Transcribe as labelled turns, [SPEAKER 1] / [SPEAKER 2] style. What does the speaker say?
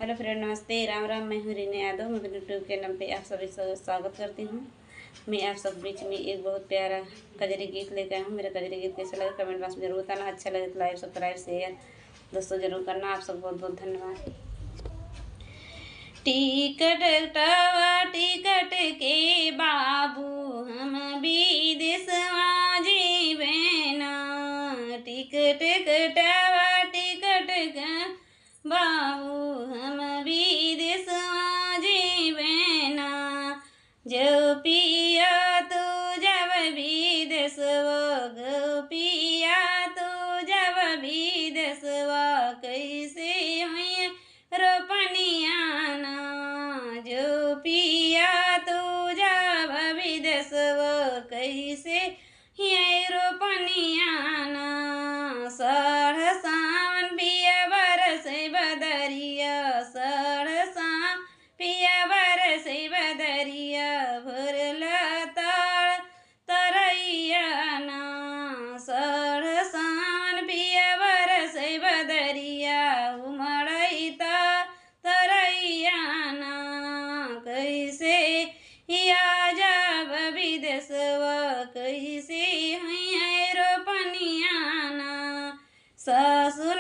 [SPEAKER 1] Hello friend, नमस्ते, राम राम। मैं हूँ रीना यादव। मैं अपने यूट्यूब चैनल पे आप सभी स्वागत करती हूँ। मैं आप सब बीच में एक बहुत प्यारा कजरी गीत लेकर आई हूँ। मेरा कजरी गीत कैसा लगे कमेंट बॉक्स में जरूर बताना। अच्छा लगे तो लाइक सब्सक्राइब शेयर दोस्तों जरूर करना। आप सब बहुत बहुत धन्यवाद। टिकट टिकट के बाबू हम विदेशवा जीवे ना। टिकट टिकट के बाबू हम विदेशवा जीवे ना। जो पिया तू जब विदेशवा गो पिया तू जब विदेशवा कैसे हुई रोपनियाना। जो पिया तू जब विदेशवा कैसे ये रोपनियाना। साढ़ सावन पिया बरस बदरिया साढ़ पिया बरस बदरिया भरला ताड़ तरैया ना। साढ़ सावन पिया बरस बदरिया उमड़ैता तरैया ना। कैसे या जब विदेशवा कैसे हुई रोपनियाना। सासु